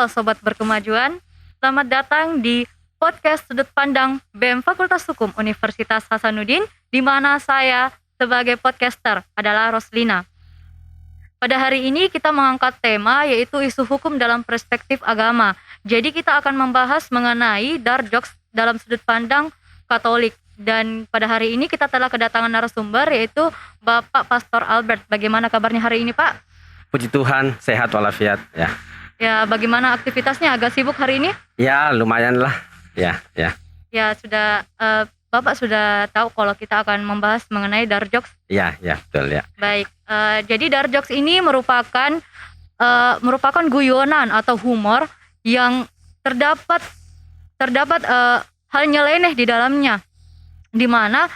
Halo Sobat Berkemajuan, selamat datang di podcast Sudut Pandang BEM Fakultas Hukum Universitas Hasanuddin, di mana saya sebagai podcaster adalah Roslina. Pada hari ini kita mengangkat tema yaitu isu hukum dalam perspektif agama. Jadi kita akan membahas mengenai dark jokes dalam sudut pandang Katolik. Dan pada hari ini kita telah kedatangan narasumber yaitu Bapak Pastor Albert. Bagaimana kabarnya hari ini, Pak? Puji Tuhan, sehat walafiat ya. Ya, bagaimana aktivitasnya? Agak sibuk hari ini? Ya, lumayan lah. Ya. Ya, Bapak sudah tahu kalau kita akan membahas mengenai dark jokes. Ya, betul ya. Baik, jadi dark jokes ini merupakan guyonan atau humor yang terdapat hal nyeleneh di dalamnya, di mana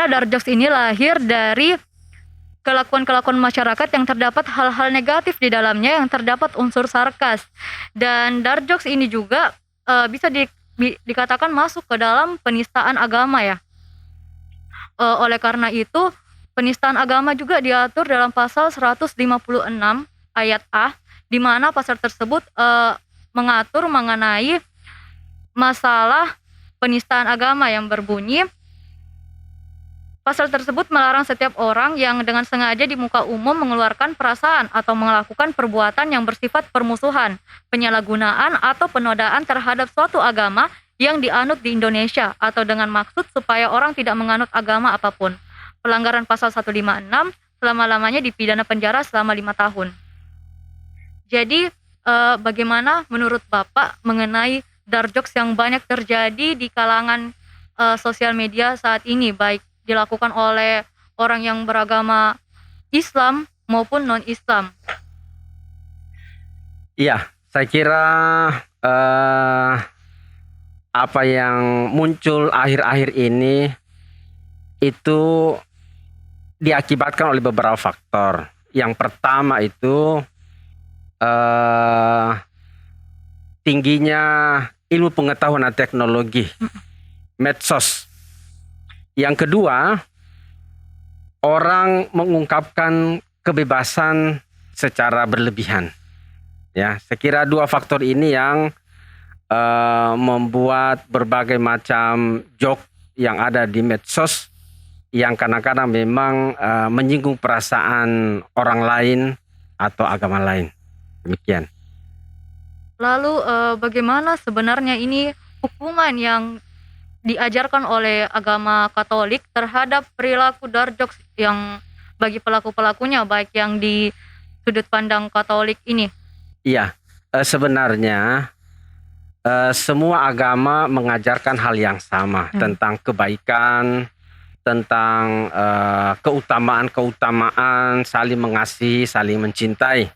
dark jokes ini lahir dari kelakuan-kelakuan masyarakat yang terdapat hal-hal negatif di dalamnya, yang terdapat unsur sarkas. Dan dark jokes ini juga bisa dikatakan masuk ke dalam penistaan agama ya. Oleh karena itu, penistaan agama juga diatur dalam pasal 156 ayat A, di mana pasal tersebut mengatur mengenai masalah penistaan agama yang berbunyi, pasal tersebut melarang setiap orang yang dengan sengaja di muka umum mengeluarkan perasaan atau melakukan perbuatan yang bersifat permusuhan, penyalahgunaan atau penodaan terhadap suatu agama yang dianut di Indonesia atau dengan maksud supaya orang tidak menganut agama apapun. Pelanggaran pasal 156 selama-lamanya dipidana penjara selama 5 tahun. Jadi bagaimana menurut Bapak mengenai dark jokes yang banyak terjadi di kalangan sosial media saat ini, baik dilakukan oleh orang yang beragama Islam maupun non-Islam? Iya, saya kira apa yang muncul akhir-akhir ini itu diakibatkan oleh beberapa faktor. Yang pertama itu tingginya ilmu pengetahuan dan teknologi, medsos. Yang kedua, orang mengungkapkan kebebasan secara berlebihan. Ya, saya kira dua faktor ini yang membuat berbagai macam joke yang ada di medsos yang kadang-kadang memang menyinggung perasaan orang lain atau agama lain. Demikian. Lalu bagaimana sebenarnya ini hukuman yang diajarkan oleh agama Katolik terhadap perilaku dark jokes yang bagi pelaku-pelakunya, baik yang di sudut pandang Katolik ini? Iya, sebenarnya semua agama mengajarkan hal yang sama tentang kebaikan, tentang keutamaan, saling mengasihi, saling mencintai.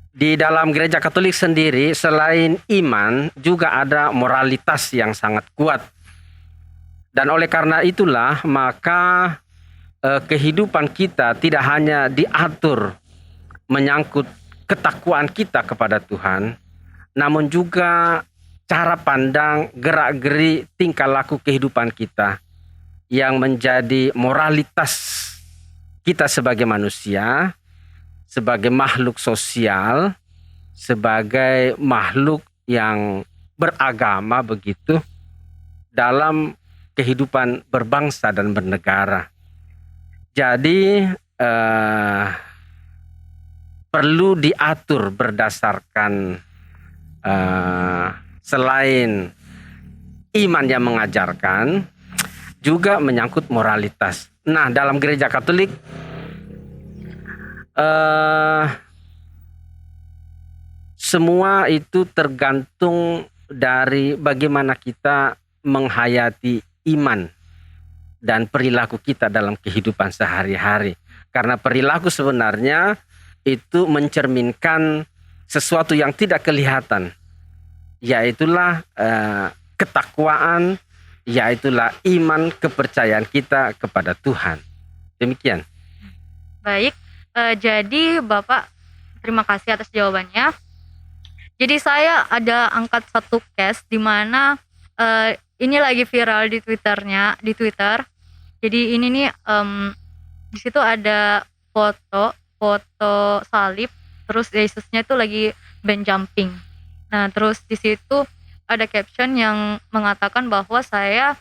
Di dalam gereja Katolik sendiri, selain iman, juga ada moralitas yang sangat kuat. Dan oleh karena itulah, maka kehidupan kita tidak hanya diatur menyangkut ketakwaan kita kepada Tuhan, namun juga cara pandang, gerak-geri, tingkah laku kehidupan kita yang menjadi moralitas kita sebagai manusia, sebagai makhluk sosial, sebagai makhluk yang beragama begitu dalam kehidupan berbangsa dan bernegara. Jadi perlu diatur berdasarkan selain iman yang mengajarkan, juga menyangkut moralitas. Nah, dalam gereja Katolik semua itu tergantung dari bagaimana kita menghayati iman dan perilaku kita dalam kehidupan sehari-hari. Karena perilaku sebenarnya itu mencerminkan sesuatu yang tidak kelihatan, yaitulah ketakwaan, yaitulah iman, kepercayaan kita kepada Tuhan. Demikian. Baik, jadi Bapak, terima kasih atas jawabannya. Jadi saya ada angkat satu case di mana ini lagi viral di Twitter. Jadi ini nih di situ ada foto foto salib, terus Yesusnya itu lagi band jumping. Nah, terus di situ ada caption yang mengatakan bahwa saya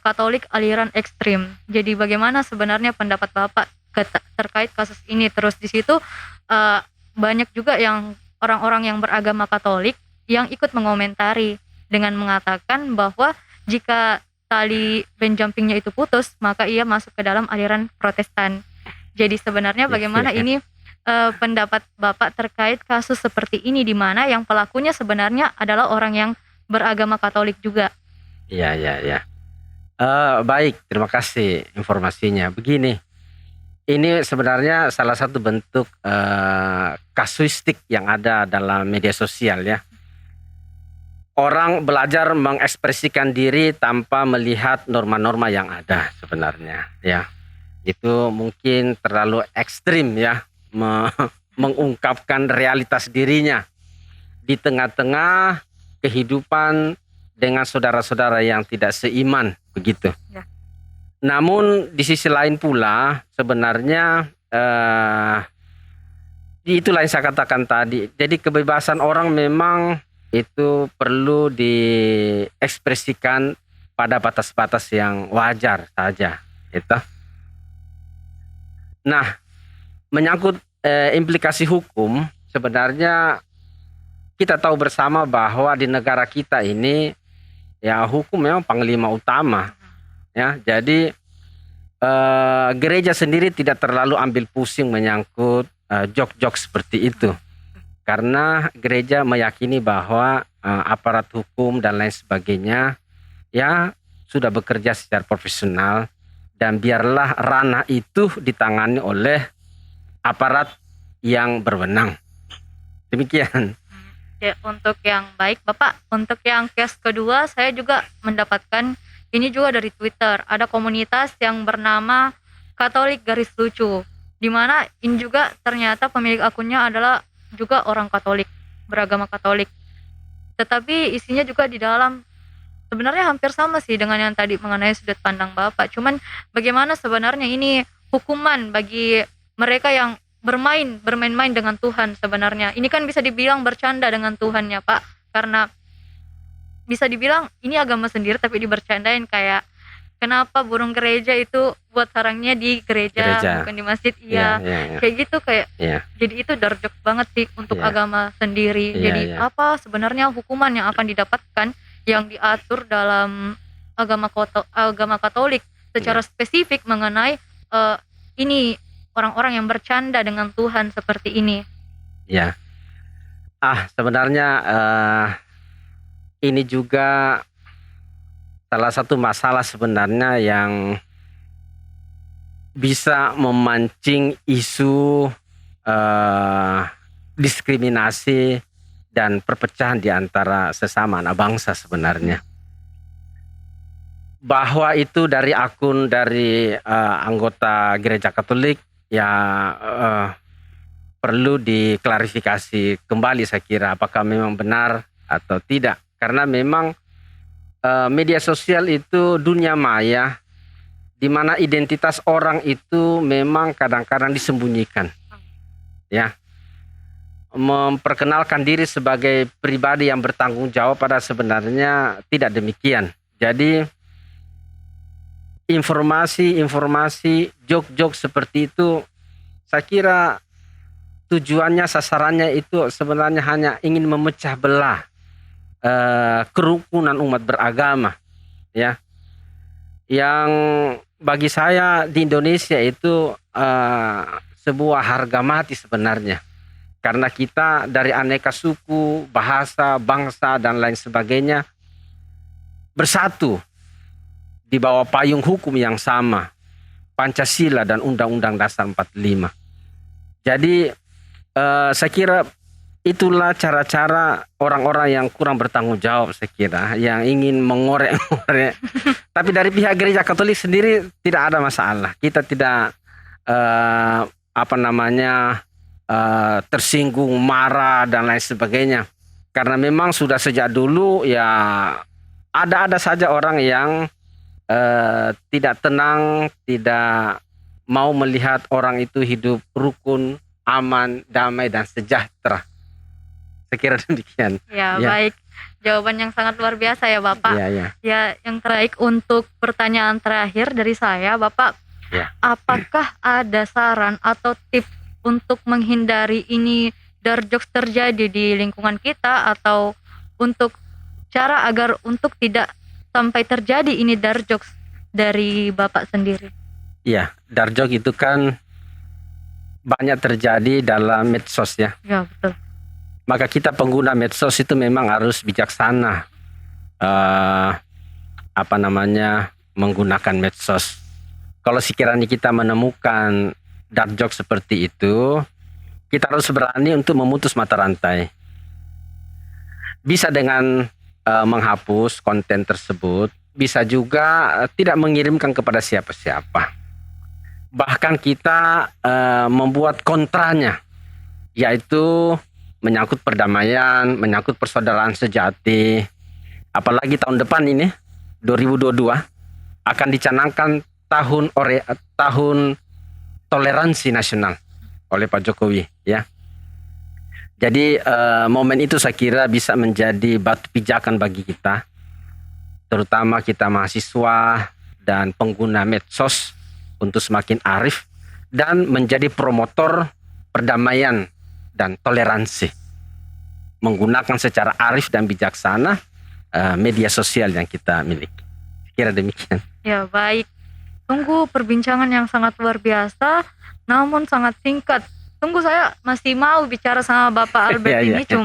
Katolik aliran ekstrim. Jadi bagaimana sebenarnya pendapat Bapak terkait kasus ini? Terus di situ banyak juga yang orang-orang yang beragama Katolik yang ikut mengomentari dengan mengatakan bahwa jika tali band jumpingnya itu putus, maka ia masuk ke dalam aliran Protestan. Jadi sebenarnya bagaimana ini pendapat Bapak terkait kasus seperti ini, di mana yang pelakunya sebenarnya adalah orang yang beragama Katolik juga? Iya, iya, iya. Baik, terima kasih informasinya. Begini, ini sebenarnya salah satu bentuk kasuistik yang ada dalam media sosial ya. Orang belajar mengekspresikan diri tanpa melihat norma-norma yang ada sebenarnya ya. Itu mungkin terlalu ekstrim ya, mengungkapkan realitas dirinya di tengah-tengah kehidupan dengan saudara-saudara yang tidak seiman begitu. Ya. Namun di sisi lain pula sebenarnya itulah yang saya katakan tadi. Jadi kebebasan orang memang itu perlu diekspresikan pada batas-batas yang wajar saja. Itu. Nah, menyangkut implikasi hukum, sebenarnya kita tahu bersama bahwa di negara kita ini ya hukum memang panglima utama ya. Jadi gereja sendiri tidak terlalu ambil pusing menyangkut jok-jok seperti itu, karena gereja meyakini bahwa aparat hukum dan lain sebagainya ya sudah bekerja secara profesional, dan biarlah ranah itu ditangani oleh aparat yang berwenang. Demikian. Ya, untuk yang baik Bapak, untuk yang case kedua saya juga mendapatkan ini juga dari Twitter. Ada komunitas yang bernama Katolik Garis Lucu, di mana ini juga ternyata pemilik akunnya adalah juga orang Katolik, beragama Katolik. Tetapi isinya juga di dalam sebenarnya hampir sama sih dengan yang tadi mengenai sudut pandang Bapak. Cuman bagaimana sebenarnya ini hukuman bagi mereka yang bermain-main dengan Tuhan sebenarnya. Ini kan bisa dibilang bercanda dengan Tuhan ya Pak, karena bisa dibilang ini agama sendiri tapi dibercandain, kayak kenapa burung gereja itu buat sarangnya di gereja. Bukan di masjid. Iya. Kayak gitu, kayak jadi itu dark jokes banget sih untuk agama sendiri. Jadi apa sebenarnya hukuman yang akan didapatkan yang diatur dalam agama Katolik secara spesifik mengenai ini orang-orang yang bercanda dengan Tuhan seperti ini? Ya, sebenarnya ini juga salah satu masalah sebenarnya yang bisa memancing isu diskriminasi dan perpecahan di antara sesama anak bangsa sebenarnya. Bahwa itu dari akun dari anggota gereja Katolik ya perlu diklarifikasi kembali, saya kira, apakah memang benar atau tidak, karena memang media sosial itu dunia maya di mana identitas orang itu memang kadang-kadang disembunyikan ya, memperkenalkan diri sebagai pribadi yang bertanggung jawab, pada sebenarnya tidak demikian. Jadi informasi jok-jok seperti itu, saya kira tujuannya, sasarannya itu sebenarnya hanya ingin memecah belah kerukunan umat beragama ya, yang bagi saya di Indonesia itu sebuah harga mati sebenarnya, karena kita dari aneka suku, bahasa, bangsa dan lain sebagainya bersatu di bawah payung hukum yang sama, Pancasila dan Undang-Undang Dasar 45. Jadi saya kira itulah cara-cara orang-orang yang kurang bertanggung jawab, saya kira, yang ingin mengorek-ngorek. Tapi dari pihak gereja Katolik sendiri tidak ada masalah. Kita tidak tersinggung, marah dan lain sebagainya. Karena memang sudah sejak dulu ya ada saja orang yang tidak tenang, tidak mau melihat orang itu hidup rukun, aman, damai dan sejahtera. Saya kira demikian. Ya, Ya. baik. Jawaban yang sangat luar biasa ya, Bapak. Iya, iya. Ya, yang terbaik untuk pertanyaan terakhir dari saya, Bapak. Ya. Apakah ada saran atau tips untuk menghindari ini dark jokes terjadi di lingkungan kita, atau untuk cara agar untuk tidak sampai terjadi ini dark jokes dari Bapak sendiri? Iya, dark joke itu kan banyak terjadi dalam medsos ya. Ya, betul. Maka kita pengguna medsos itu memang harus bijaksana menggunakan medsos. Kalau sekiranya kita menemukan dark joke seperti itu, kita harus berani untuk memutus mata rantai. Bisa dengan menghapus konten tersebut, bisa juga tidak mengirimkan kepada siapa-siapa. Bahkan kita membuat kontranya, yaitu menyangkut perdamaian, menyangkut persaudaraan sejati. Apalagi tahun depan ini, 2022, akan dicanangkan tahun toleransi nasional oleh Pak Jokowi, ya. Jadi momen itu saya kira bisa menjadi batu pijakan bagi kita, terutama kita mahasiswa dan pengguna medsos, untuk semakin arif dan menjadi promotor perdamaian dan toleransi, menggunakan secara arif dan bijaksana media sosial yang kita miliki. Kira demikian. Ya, baik. Tunggu perbincangan yang sangat luar biasa, namun sangat singkat. Tunggu, saya masih mau bicara sama Bapak Albert Iya, ini, iya.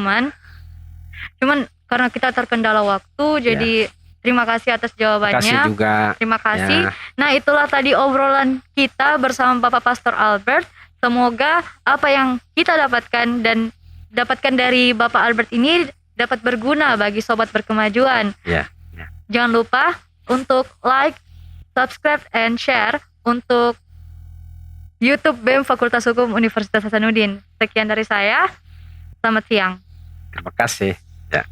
cuman karena kita terkendala waktu, jadi terima kasih atas Terima kasih jawabannya. juga. Terima kasih. Ya. Nah, itulah tadi obrolan kita bersama Bapak Pastor Albert. Semoga apa yang kita dapatkan dari Bapak Albert ini dapat berguna bagi sobat berkemajuan. Ya. Jangan lupa untuk like, subscribe, and share untuk YouTube BEM Fakultas Hukum Universitas Hasanuddin. Sekian dari saya. Selamat siang. Terima kasih. Ya.